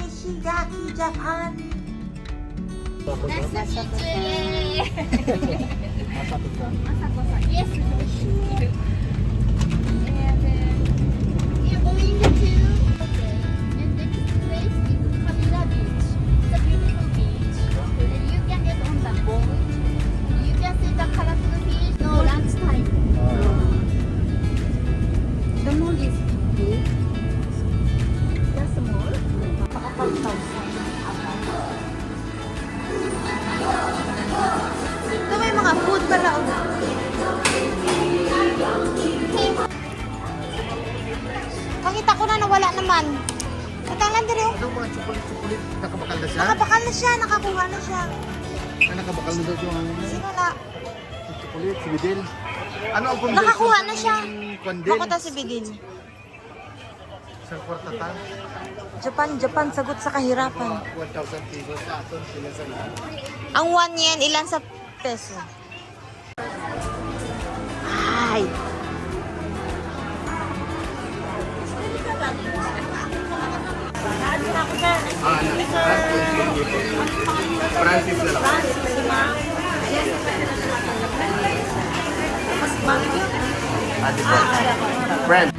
Ishigaki, Japan. Nice to meet you. Masako-san. Yes. And we are going to and the next place is Manila Beach. It's a beautiful beach. And you can get on the boat. You can see the colorful fish. No lunchtime. The mall is big. Just small. Ito may mga food pala. Pakita ko na nawala naman. Katanglan din yun. Ano mga chocolate-chocolate? Nakabakal na siya? Nakabakal na siya, nakakuha na siya. Nakabakal na daw yung Sino na? chocolate, si Bidel. Ano ang combination? Nakakuha na siya. Condensed? Makuta si Bidil. Isang kwarta ta? Japan, sagot sa kahirapan. 1,000 pesos. Aton sila sa lahat. Ang 1 yen, ilan sa peso? Ay! Francis na lang. Ate po. Friend.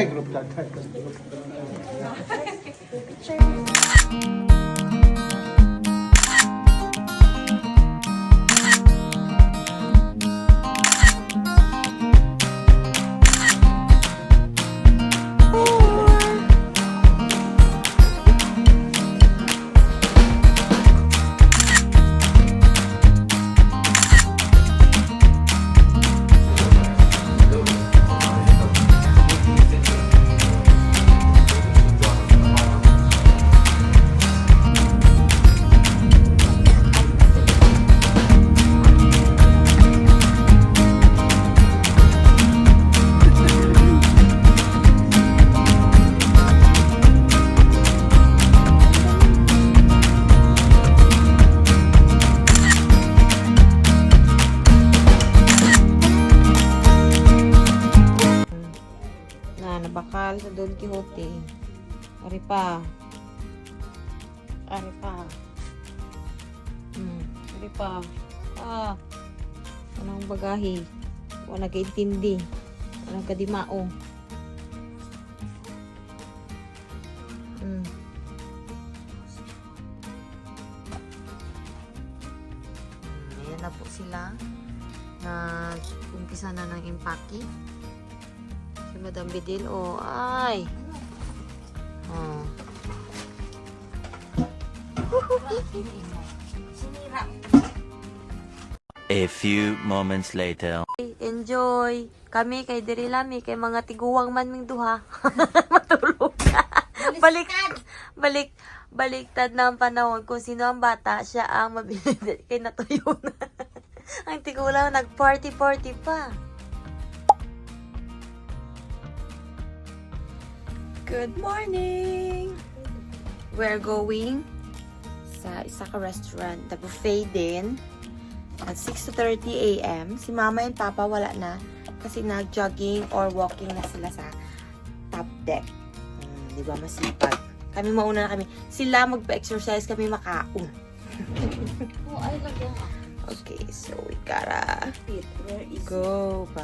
Group chat. Bakal sa Don Quixote. Ari pa. Ari pa. Anong bagahe? Wala nag-intindi. Wala kadimao. Ayan na po sila. Nag-umpisa na ng impake. Si Madam Bidil, ay. A few moments later. Enjoy. Kami kay diri lami kay mga tiguwang man ming duha. Matulog na. Baliktad na ang panahon kung sino ang bata, siya ang mabilis kay natuyo na. Ang tigulang nag-party pa. Good morning! We're going sa isa ka restaurant. The buffet din. At 6:30 a.m. Si Mama and Papa wala na kasi nag-jogging or walking na sila sa top deck. Di ba masipag? Kami mauna na kami. Sila magpa-exercise, kami makaon. Oh, I love that. Okay, so we gotta Where is go. Bye.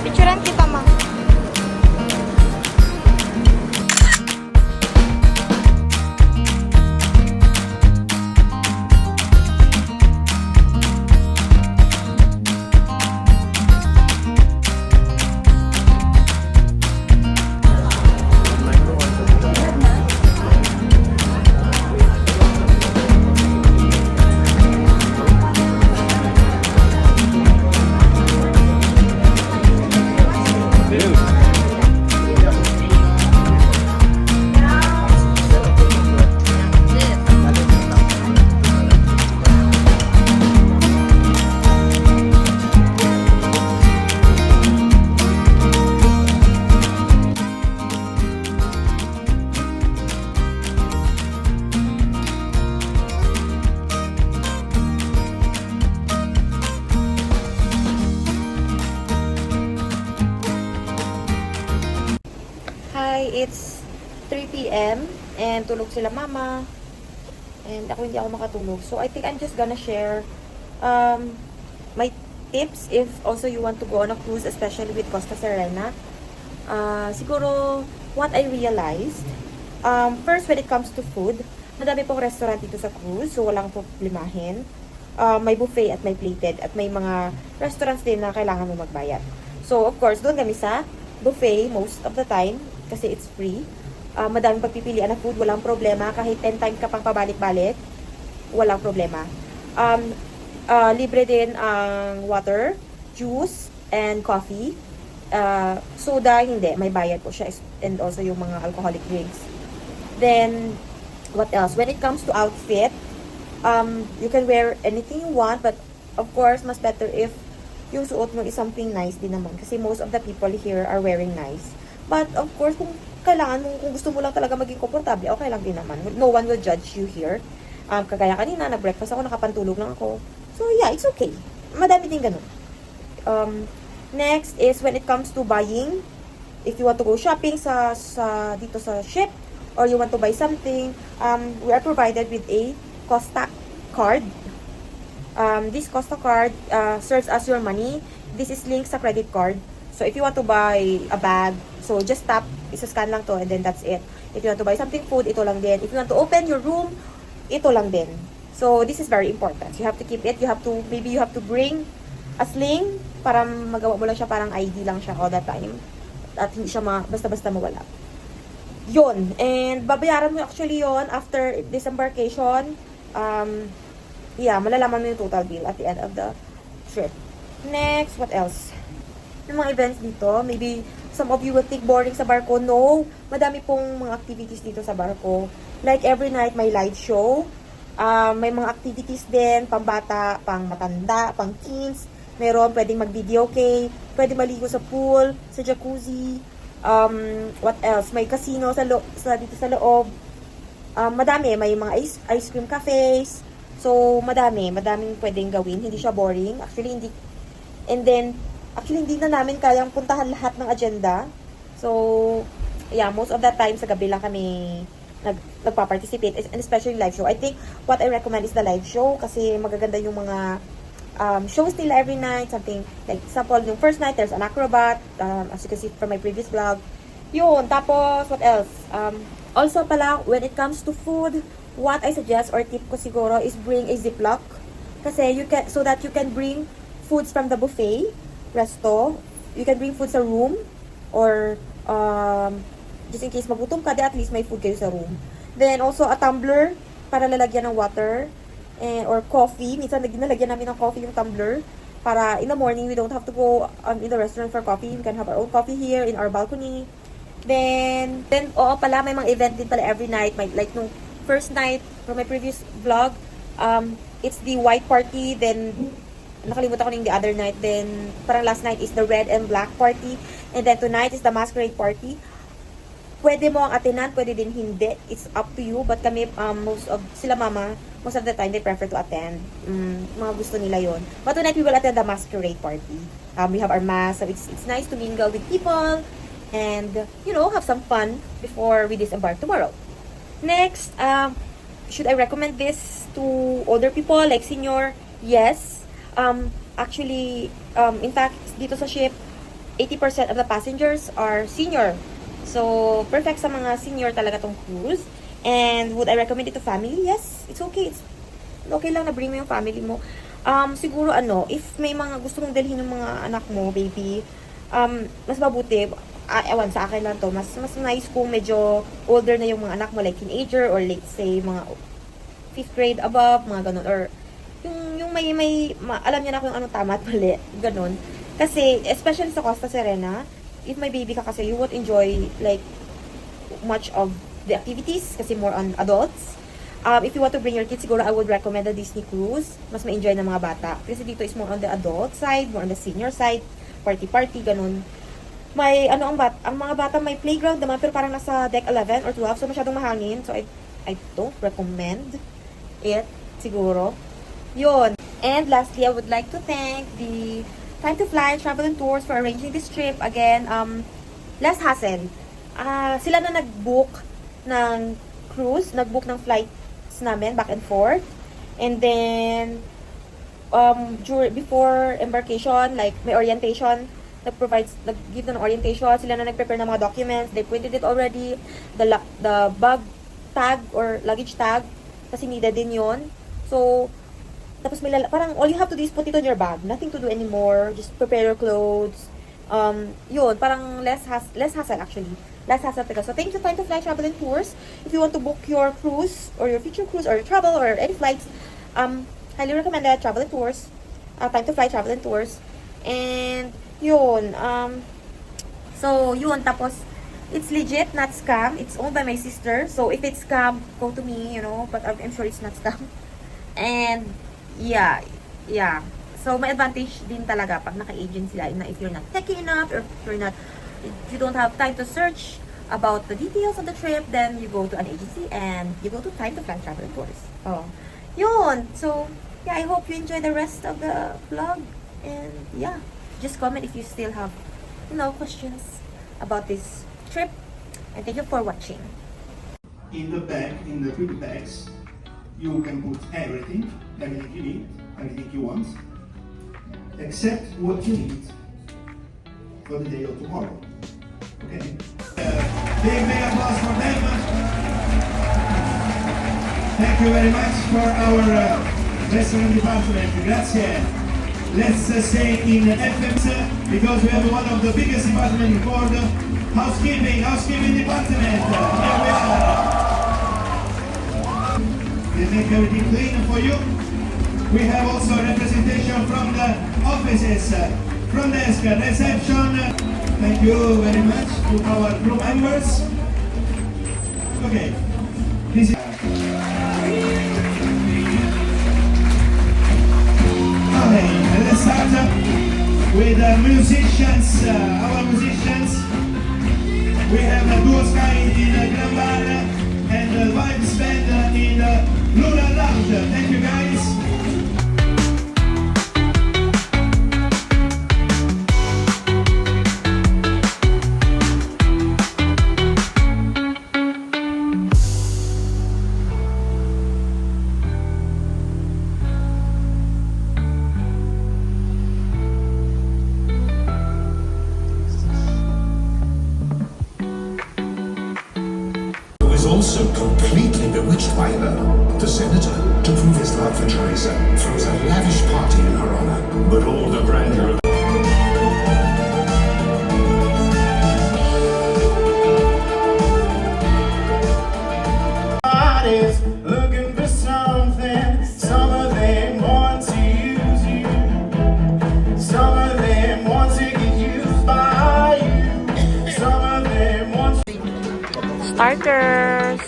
Picturean kita, Ma. Hi, it's 3 p.m. and tulog sila Mama. And ako hindi ako makatulog. So I think I'm just gonna share my tips if also you want to go on a cruise, especially with Costa Serena. Siguro, what I realized, first when it comes to food, madami pong restaurant dito sa cruise, so walang problemahin. May buffet at may plated at may mga restaurants din na kailangan mo magbayad. So of course, doon kami sa buffet most of the time kasi it's free. Madaming pagpipilian na food, walang problema. Kahit 10 times ka pang pabalik-balik, walang problema. Libre din ang water, juice, and coffee. Soda, hindi. May bayad po siya. And also yung mga alcoholic drinks. Then, what else? When it comes to outfit, you can wear anything you want. But, of course, mas better if yung suot mo is something nice din naman. Kasi most of the people here are wearing nice. But, of course, kung kailangan mo, kung gusto mo lang talaga maging komportable, okay lang din naman. No one will judge you here. Kagaya kanina, nag-breakfast ako, nakapantulog lang ako. So, yeah, it's okay. Madami din ganun. Next is when it comes to buying. If you want to go shopping dito sa ship, or you want to buy something, we are provided with a Costa card. This Costa card serves as your money. This is linked sa credit card. So, if you want to buy a bag, so just tap, isa-scan lang to, and then that's it. If you want to buy something food, ito lang din. If you want to open your room, ito lang din. So, this is very important. You have to keep it. Maybe you have to bring a sling para magawa mo lang siya, parang ID lang siya all the time. At hindi siya basta-basta mawala. Yun. And babayaran mo actually yon after disembarkation. Yeah, malalaman mo yung total bill at the end of the trip. Next, what else? Yung mga events dito, maybe some of you will think boring sa barko. No, madami pong mga activities dito sa barko. Like every night may light show. May mga activities din, pang bata, pang matanda, pang teens. Meron pwedeng mag-video game, pwedeng maligo sa pool, sa jacuzzi. What else? May casino dito sa loob. Madami, may mga ice cream cafes. So, madaming pwedeng gawin. Hindi siya boring. Actually, hindi na namin kayang puntahan lahat ng agenda. So, yeah, most of the time sa gabi lang kami nagpa-participate, and especially live show. I think what I recommend is the live show kasi magaganda yung mga shows nila every night. Something like, example, yung first night, there's an acrobat, as you can see from my previous vlog. Yun, tapos, what else? Also pala, when it comes to food, what I suggest or tip ko siguro is bring a Ziploc. Kasi so that you can bring foods from the buffet, resto. You can bring food sa room or just in case magutom ka, at least may food kayo sa room. Then also a tumbler para lalagyan ng water or coffee. Minsan nalagyan namin ng coffee yung tumbler para in the morning we don't have to go in the restaurant for coffee. We can have our own coffee here in our balcony. Then oo pala, may mga event din pala every night. Like nung first night from my previous vlog, it's the white party. Then nakalimutan ko na yung the other night. Then parang last night is the red and black party. And then tonight is the masquerade party. Pwede mo ang attenan, pwede din hindi. It's up to you. But kami, most of the time, they prefer to attend. Mga gusto nila yon. But tonight, we will attend the masquerade party. We have our mass, so it's nice to mingle with people and, have some fun before we disembark tomorrow. Next, should I recommend this to older people, like senior? Yes. Actually, in fact, dito sa ship, 80% of the passengers are senior. So, perfect sa mga senior talaga tong cruise. And would I recommend it to family? Yes, it's okay. It's okay lang na bring mo yung family mo. Siguro if may mga gusto mong dalhin ng mga anak mo, baby, mas mabuti, ewan sa akin lang to, mas nice kung medyo older na yung mga anak mo, like teenager or let's say mga 5th grade above, mga ganun. Or yung may alam niya na kung anong tama at mali, ganun. Kasi, especially sa Costa Serena, if may baby ka kasi, you won't enjoy like much of the activities kasi more on adults. If you want to bring your kids, siguro I would recommend the Disney Cruise. Mas ma-enjoy ng mga bata. Kasi dito is more on the adult side, more on the senior side, party, ganun. May, ang mga bata may playground naman, pero parang nasa deck 11 or 12, so masyadong mahangin. So, I don't recommend it, siguro. Yun. And lastly, I would like to thank the Time to Fly Travel and Tours for arranging this trip. Again, less hassle. Sila na nag-book ng cruise, nag-book ng flights namin back and forth. And then, before embarkation, like may orientation, nag-give na ng orientation. Sila na nag-prepare ng mga documents. They printed it already. The bag tag or luggage tag, kasi needed din yon. So, tapos parang all you have to do is put it on your bag. Nothing to do anymore. Just prepare your clothes. Yun, parang less hassle actually. Less hassle talaga. So thank you, Time to Fly Travel and Tours. If you want to book your cruise or your future cruise or your travel or any flights, highly recommended Travel and Tours. Time to Fly Travel and Tours. And yun, so yun, tapos it's legit, not scam. It's owned by my sister. So if it's scam, go to me, but I'm sure it's not scam. And yeah. So, may advantage din talaga pag naka-agent sila na if you're not techy enough or if you don't have time to search about the details of the trip, then you go to an agency and you go to Time to Fly Travel and Tours. Oh. Yun. So, yeah, I hope you enjoy the rest of the vlog. And yeah, just comment if you still have, questions about this trip. And thank you for watching. In the bag, in the food bags, you can put everything you need, everything you want, except what you need for the day of tomorrow. Okay? Big applause for them. Thank you very much for our restaurant department. Grazie. Let's stay in FMS because we have one of the biggest departments in board. Housekeeping department. Here we are. They make everything clean for you. We have also representation from the offices, front desk, reception. Thank you very much to our crew members. Okay, this is okay. Let's start with the musicians. Our musicians. We have a duo sky in the Grand Bar and the Vibes Band in the Luna Lounge. Thank you guys. so completely bewitched by her. The senator, to prove his love for Teresa, throws a lavish party in her honor. But all the grandeur of Everybody's looking for something. Some of them want to use you. Some of them want to get used by you. Some of them want to... Starters!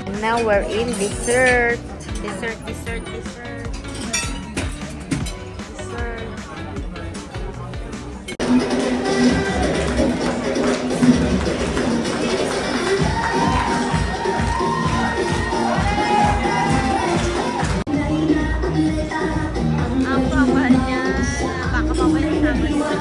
And now we're in dessert. Dessert. Ang baba niya. Baka mamaya sama niya.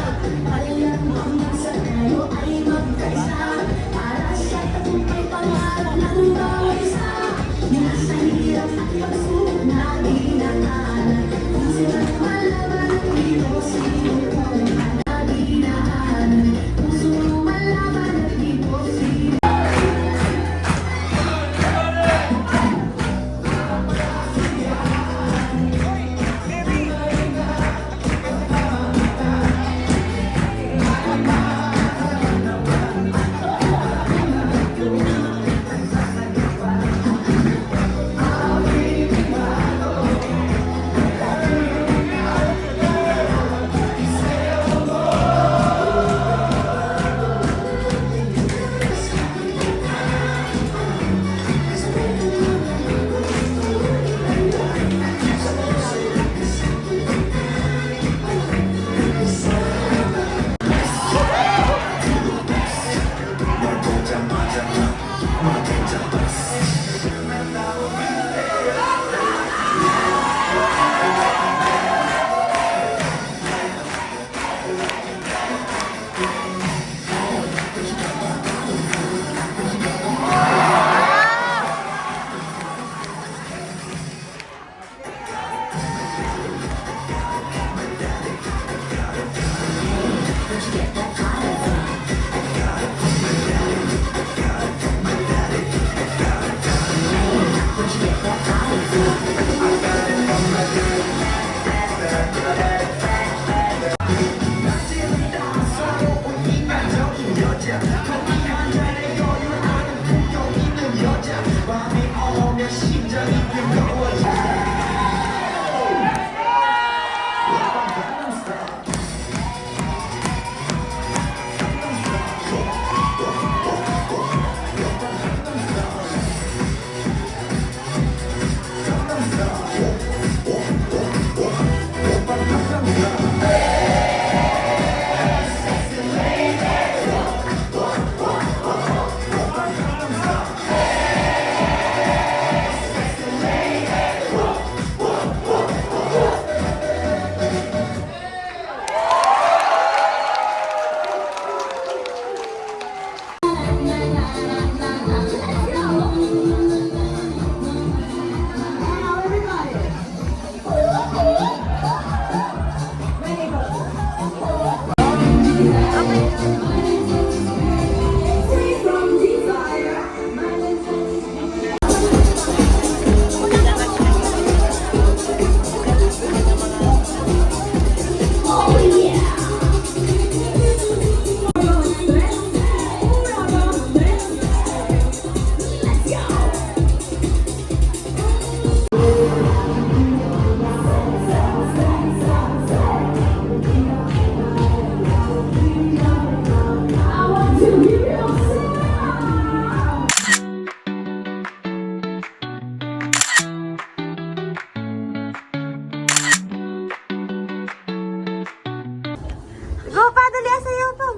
Go pa, dali asayo pa.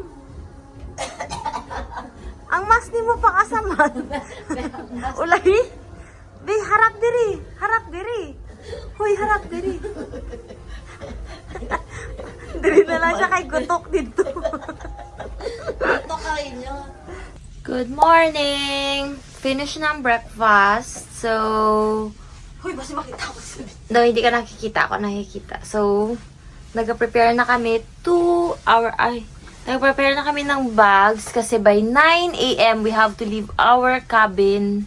Ang mas ni mo pang asaman. Ulay. Di, harap diri. Harap diri. Hoy, harap diri. Diri na lang siya kay gutok dito. Good morning! Finish na ang breakfast. So, Hoy, basta makita ko sa No, hindi ka nakikita. Ako nakikita. So, nag-prepare na kami nag-prepare na kami ng bags kasi by 9 a.m. we have to leave our cabin.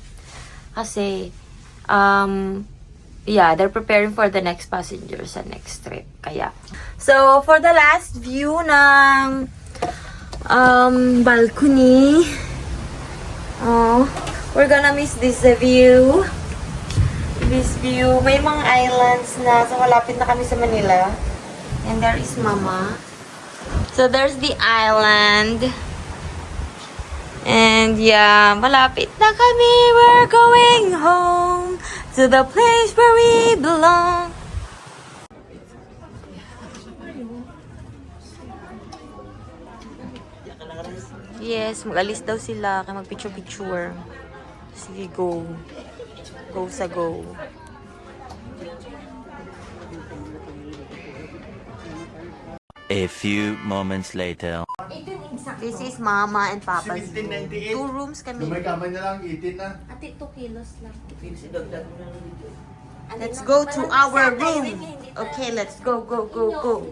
Kasi, yeah, they're preparing for the next passenger sa next trip. Kaya, so, for the last view ng balcony, we're gonna miss this view. This view. May mga islands na. So, malapit na kami sa Manila. And there is Mama. So, there's the island. And yeah, malapit na kami. We're going home to the place where we belong. Yes, mag-alis daw sila. Kaya mag-picture-picture. Sige, go. Go sa go. A few moments later. This is Mama and Papa's room. 1798. 2 rooms kami. Lumay kamay na lang, 18 na. Ate, 2 kilos lang. Let's go to our room. Okay, let's go, go, go, go.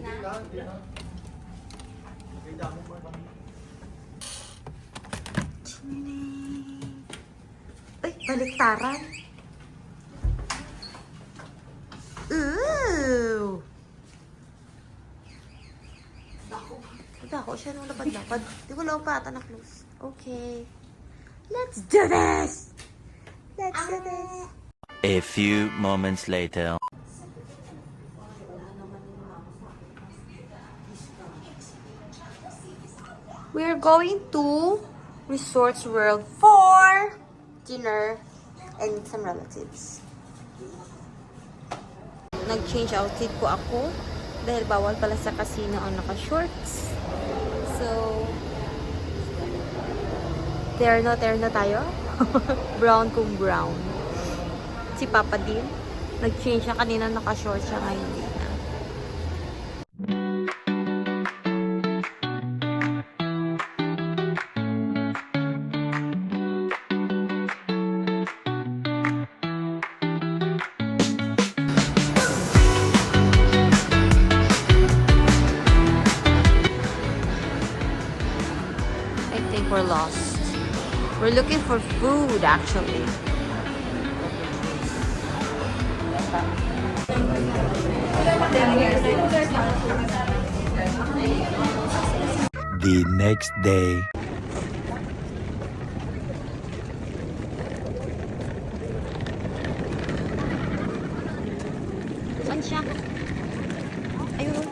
Ay, baliktaran. Ooh. Dako siya nung lapad-lapad. Di ko lang pa ata na-close. Okay. Let's do this! Let's do this! A few moments later. We're going to Resorts World for dinner and some relatives. Nag-change outfit po ako dahil bawal pala sa casino ang naka-shorts. So, terno tayo. Brown kung brown. Si Papa din, nag-change siya kanina, naka-shorts siya ngayon din na. I think we're lost. We're looking for food, actually. The next day. Saan siya? Ayun.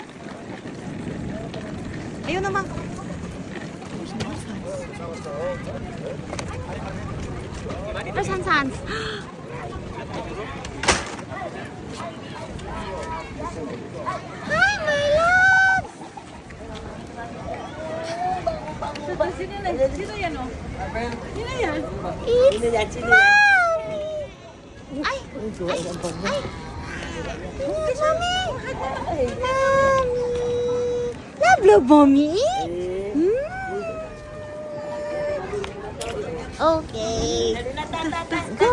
Ayun naman. Where's Hans? Hi, my love! It's Mommy! Ay! It's Mommy! Mommy! Love, Mommy! Okay. Let's go!